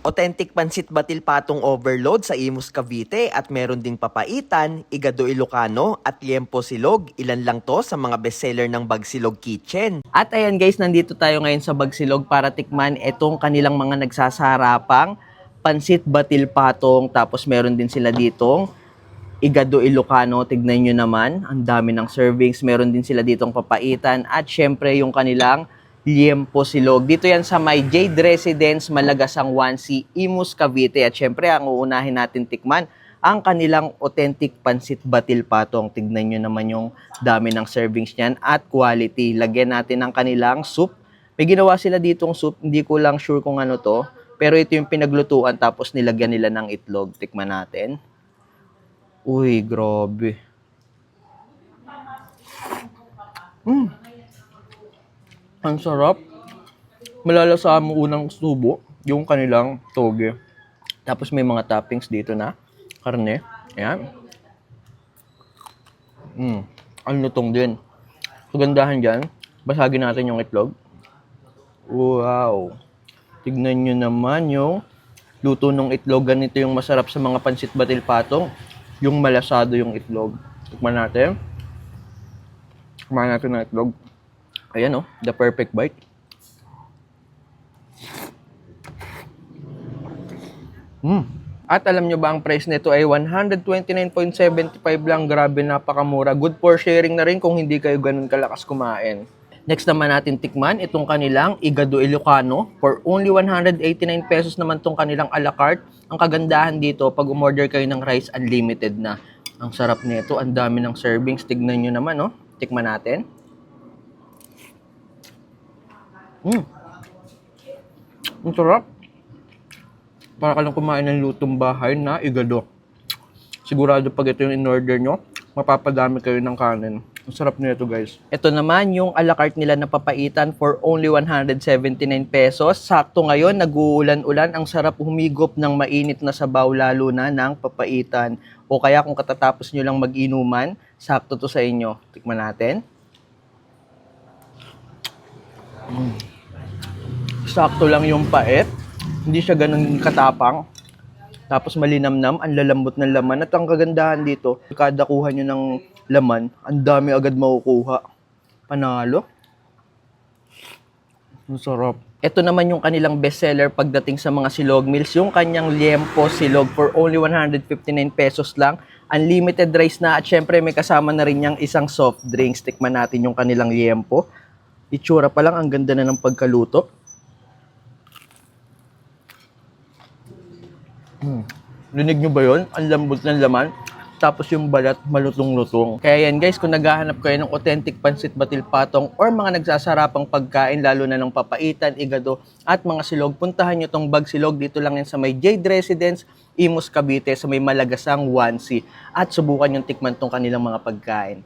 Authentic Pansit Batil Patong Overload sa Imus Cavite at meron ding papaitan, igado Ilocano at liempo silog. Ilan lang to sa mga bestseller ng Bagsilog Kitchen. At ayan guys, nandito tayo ngayon sa Bagsilog para tikman itong kanilang mga nagsasarapang Pansit Batil Patong. Tapos meron din sila ditong igado Ilocano. Tignan nyo naman, ang dami ng servings. Meron din sila ditong papaitan at syempre yung kanilang liempo silog. Dito yan sa may Jade Residence, Malagasang 1C, Imus, Cavite. At syempre, ang uunahin natin tikman, ang kanilang authentic Pansit Batil Patong. Tignan nyo naman yung dami ng servings niyan at quality. Lagyan natin ang kanilang soup. May ginawa sila ditong soup, hindi ko lang sure kung ano to. Pero ito yung pinaglutuan tapos nilagyan nila ng itlog. Tikman natin. Uy, grabe. Ang sarap. Malalasa mo unang subo yung kanilang toge. Tapos may mga toppings dito na karne. Ayan. Ang lutong din. Kagandahan dyan, basagin natin yung itlog. Wow. Tignan nyo naman yung luto ng itlog. Ganito yung masarap sa mga Pansit Batil Patong. Yung malasado yung itlog. Tikman natin. Tikman natin ng itlog. Ayan the perfect bite. At alam nyo ba ang price nito ay 129.75 lang. Grabe, napakamura. Good for sharing na rin kung hindi kayo ganun kalakas kumain. Next naman natin tikman itong kanilang igado Ilocano. For only 189 pesos naman itong kanilang a la carte. Ang kagandahan dito, pag umorder kayo ng rice, unlimited na. Ang sarap nito. Ang dami ng servings. Tignan nyo naman, Tikman natin. Ang sarap. Para ka lang kumain ng lutong bahay na igado. Sigurado pag ito yung in-order nyo, mapapadami kayo ng kanin. Ang sarap nito guys. Ito naman yung a la carte nila na papaitan for only 179 pesos. Sakto ngayon, nag-uulan-ulan. Ang sarap humigop ng mainit na sabaw lalo na ng papaitan. O kaya kung katatapos nyo lang mag-inuman, sakto to sa inyo. Tikman natin. Sakto lang yung pait. Hindi siya ganun katapang. Tapos malinamnam, ang lalambot ng laman. At ang kagandahan dito, kada kuha nyo ng laman, ang dami agad makukuha. Panalo. Ang sarap. Ito naman yung kanilang bestseller pagdating sa mga silog meals. Yung kanyang liempo silog for only 159 pesos lang. Unlimited rice na at syempre may kasama na rin yung isang soft drinks. Tikman natin yung kanilang liempo. Itsura pa lang, ang ganda na ng pagkaluto. Rinig nyo ba yun? Ang lambot ng laman. Tapos yung balat, malutong-lutong. Kaya yan guys, kung naghahanap kayo ng authentic Pansit Batil Patong or mga nagsasarapang pagkain, lalo na ng papaitan, igado at mga silog, puntahan nyo tong Bagsilog. Dito lang yan sa may Jade Residence, Imus, Cavite, sa may Malagasang 1C. At subukan yung tikman tong kanilang mga pagkain.